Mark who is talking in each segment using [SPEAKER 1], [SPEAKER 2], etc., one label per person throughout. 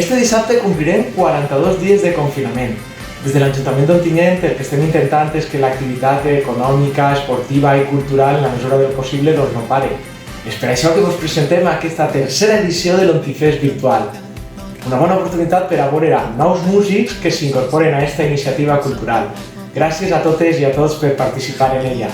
[SPEAKER 1] Este dissabte complirem 42 dies de confinament. Des de l'Ajuntament d'Ontinyent el que estem intentant és que l'activitat econòmica, esportiva i cultural en la mesura del possible no pare. És per això que us presentem aquesta tercera edició de l'Ontifest virtual. Una bona oportunitat per a veure nous músics que s'incorporen a aquesta iniciativa cultural. Gràcies a totes i a tots per participar en ella.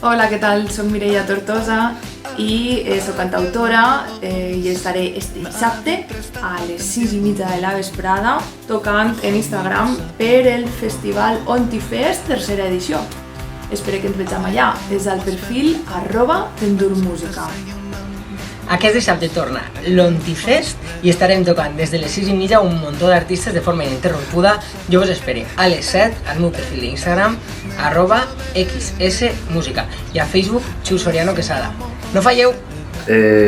[SPEAKER 2] Hola, què tal? Soc Mireia Tortosa i soc cantautora i estaré este dissabte a les 6:30 de la vesprada tocant en Instagram per el festival Ontifest tercera edició. Espero que ens vegem allà, des del perfil @tendurmusica.
[SPEAKER 3] Aquest dissabte torna l'Ontifest i estarem tocant des de les 6:30 un muntó d'artistes de forma ininterrompuda. Jo us espero a les 7 al meu perfil d'Instagram @xsmusica y a Facebook Chu Soriano Quesada. ¡No falleu!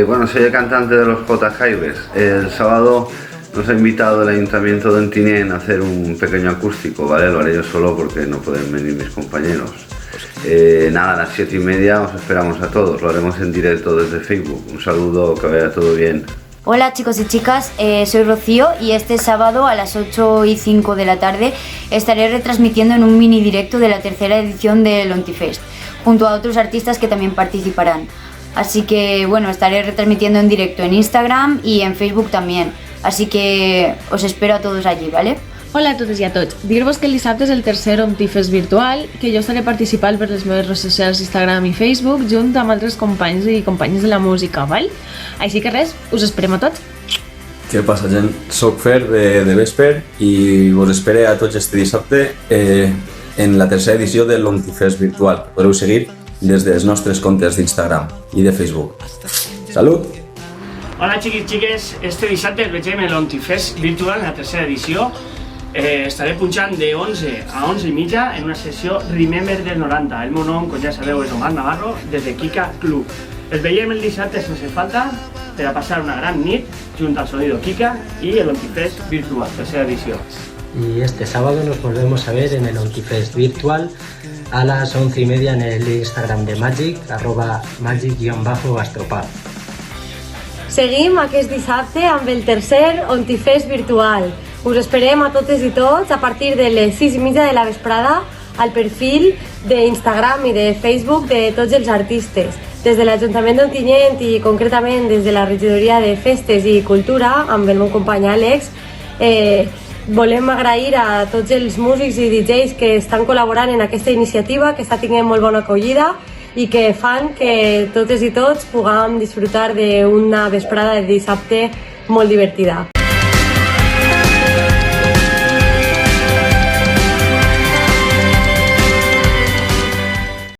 [SPEAKER 4] Bueno, soy el cantante de los J. Jaibes. El sábado nos ha invitado el Ayuntamiento de Ontinyent a hacer un pequeño acústico, ¿vale? Lo haré yo solo porque no pueden venir mis compañeros. Nada, a las 7:30 os esperamos a todos, lo haremos en directo desde Facebook. Un saludo, que vaya todo bien.
[SPEAKER 5] Hola chicos y chicas, soy Rocío y este sábado a las 8:05 de la tarde estaré retransmitiendo en un mini directo de la tercera edición del Ontifest, junto a otros artistas que también participarán. Así que bueno, estaré retransmitiendo en directo en Instagram y en Facebook también, así que os espero a todos allí, ¿vale?
[SPEAKER 6] Hola a totes i a tots. Dir-vos que el dissabte és el tercer Ontifest virtual, que jo estaré participant per les meves redes socials Instagram i Facebook, junt amb altres companys i companyes de la música, val? Així que res, us esperem a tots.
[SPEAKER 7] Què passa, gent? Soc Fer de Vesper i vos espero a tots este dissabte en la tercera edició de l'Ontifest virtual. Podreu seguir des dels nostres comptes d'Instagram i de Facebook. Salut!
[SPEAKER 8] Hola xiquis i xiques, este dissabte el vegem en l'Ontifest virtual en la tercera edició. Estaré punxant de 11 a 11:30 en una sessió Remember del 90. El meu nom, com ja sabeu, és Omar Navarro, des de Kika Club. Els veiem el dissabte sense falta per a passar una gran nit junt al Sonido Kika y el Ontifest virtual, tercera edición.
[SPEAKER 9] Y este sábado nos volvemos a ver en el Ontifest virtual a las 11:30 en el Instagram de Magic, @magic_astropad.
[SPEAKER 10] Seguim aquest dissabte amb el tercer Ontifest virtual. Us esperem a totes i tots a partir de les 6:30 de la vesprada al perfil d'Instagram i de Facebook de tots els artistes. Des de l'Ajuntament d'Ontinyent i concretament des de la regidoria de Festes i Cultura, amb el meu company Àlex, volem agrair a tots els músics i DJs que estan col·laborant en aquesta iniciativa, que està tenint molt bona acollida i que fan que totes i tots puguem disfrutar d'una vesprada de dissabte molt divertida.